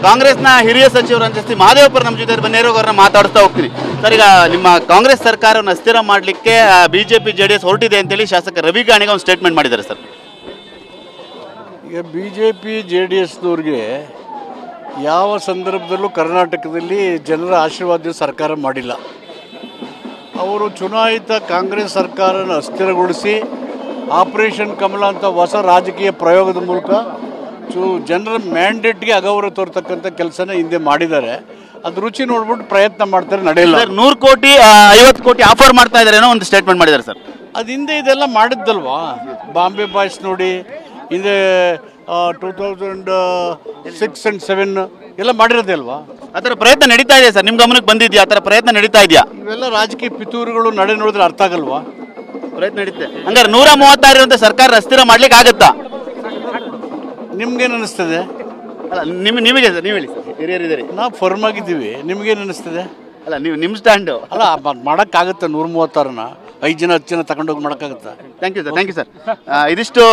ಕಾಂಗ್ರೆಸ್ನ ಹಿರಿಯ ಸಚಿವರು ಅಂತ ಮಹದೇವಪುರ ನಮ್ಮ ಜೊತೆ ನೇರವಾಗಿ ಅವ್ರನ್ನ ಮಾತಾಡ್ತಾ ಹೋಗ್ತೀನಿ ಸರ್. ಈಗ ನಿಮ್ಮ ಕಾಂಗ್ರೆಸ್ ಸರ್ಕಾರವನ್ನು ಅಸ್ಥಿರ ಮಾಡಲಿಕ್ಕೆ ಬಿಜೆಪಿ JDS ಹೊರಟಿದೆ ಅಂತೇಳಿ ಶಾಸಕ ರವಿ ಗಾಣಿಗ ಒಂದು ಸ್ಟೇಟ್ಮೆಂಟ್ ಮಾಡಿದ್ದಾರೆ ಸರ್. ಈಗ BJP JDSನವ್ರಿಗೆ ಯಾವ ಸಂದರ್ಭದಲ್ಲೂ ಕರ್ನಾಟಕದಲ್ಲಿ ಜನರ ಆಶೀರ್ವಾದ ಸರ್ಕಾರ ಮಾಡಿಲ್ಲ. ಅವರು ಚುನಾಯಿತ ಕಾಂಗ್ರೆಸ್ ಸರ್ಕಾರನ ಅಸ್ಥಿರಗೊಳಿಸಿ ಆಪರೇಷನ್ ಕಮಲ ಅಂತ ಹೊಸ ರಾಜಕೀಯ ಪ್ರಯೋಗದ ಮೂಲಕ ಜನರ ಮ್ಯಾಂಡೇಟ್ಗೆ ಅಗೌರವ ತೋರ್ತಕ್ಕಂಥ ಕೆಲಸನ ಹಿಂದೆ ಮಾಡಿದ್ದಾರೆ. ಅದು ರುಚಿ ನೋಡ್ಬಿಟ್ಟು ಪ್ರಯತ್ನ ಮಾಡ್ತಾರೆ, ನಡೆಯಲ್ಲ. 100 ಕೋಟಿ 50 ಕೋಟಿ ಆಫರ್ ಮಾಡ್ತಾ ಇದ್ದಾರೆ ಅನ್ನೋ ಒಂದು ಸ್ಟೇಟ್ಮೆಂಟ್ ಮಾಡಿದ್ದಾರೆ ಸರ್. ಅದು ಹಿಂದೆ ಇದೆಲ್ಲ ಮಾಡಿದ್ದಲ್ವಾ? ಬಾಂಬೆ ಬಾಯ್ಸ್ ನೋಡಿ, ಹಿಂದೆ 2006 and 7 ಎಲ್ಲ ಮಾಡಿರೋದೇ ಅಲ್ವಾ? ಆ ಥರ ಪ್ರಯತ್ನ ನಡೀತಾ ಇದೆ ಸರ್, ನಿಮ್ಮ ಗಮನಕ್ಕೆ ಬಂದಿದೆಯಾ? ಆ ಥರ ಪ್ರಯತ್ನ ನಡೀತಾ ಇದೆಯಾ? ಇವೆಲ್ಲ ರಾಜಕೀಯ ಪಿತೂರುಗಳು ನಡೆ ನೋಡಿದ್ರೆ ಅರ್ಥ ಆಗಲ್ವಾ? ಪ್ರಯತ್ನ ನಡೀತೆ. ಹಂಗಾರೆ 136 ಇರುವಂಥ ಸರ್ಕಾರ ಅಸ್ಥಿರ ಮಾಡ್ಲಿಕ್ಕೆ ಆಗತ್ತಾ? ನಿಮ್ಗೇನು ಅನಿಸ್ತದೆ? ಅಲ್ಲ ನಿಮಗೆ ಸರ್, ನೀವು ಹೇಳಿ ಸರ್, ಹಿರಿಯರಿದ್ದೀರಿ. ನಾವು ಫರ್ಮ್ ಆಗಿದ್ದೀವಿ, ನಿಮ್ಗೇನು ಅನಿಸ್ತದೆ? ಅಲ್ಲ ನೀವು ನಿಮ್ಮ ಸ್ಟ್ಯಾಂಡು ಅಲ್ಲ ಮಾಡೋಕ್ಕಾಗತ್ತೆ 136ನ 5 ಜನ 10 ಜನ ತಗೊಂಡೋಗಿ ಮಾಡೋಕ್ಕಾಗತ್ತಾ? Thank you sir. ಇದಿಷ್ಟು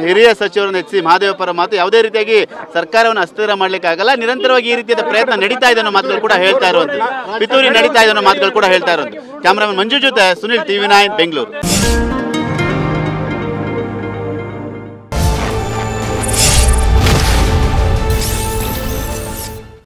ಹಿರಿಯ ಸಚಿವರನ್ನು ಮಹದೇವಪುರ ಮಾತು. ಯಾವುದೇ ರೀತಿಯಾಗಿ ಸರ್ಕಾರವನ್ನು ಅಸ್ಥಿರ ಮಾಡ್ಲಿಕ್ಕೆ ಆಗಲ್ಲ, ನಿರಂತರವಾಗಿ ಈ ರೀತಿಯಾದ ಪ್ರಯತ್ನ ನಡೀತಾ ಇದೆ ಅನ್ನೋ ಮಾತುಗಳು ಕೂಡ ಹೇಳ್ತಾ ಇರುವಂಥದ್ದು, ಪಿತೂರಿ ನಡೀತಾ ಇದೆ ಅನ್ನೋ ಮಾತುಗಳು ಕೂಡ ಹೇಳ್ತಾ ಇರುವಂಥದ್ದು. ಕ್ಯಾಮ್ರಾಮನ್ ಮಂಜು ಜೊತೆ ಸುನಿಲ್, TV9 ಬೆಂಗಳೂರು.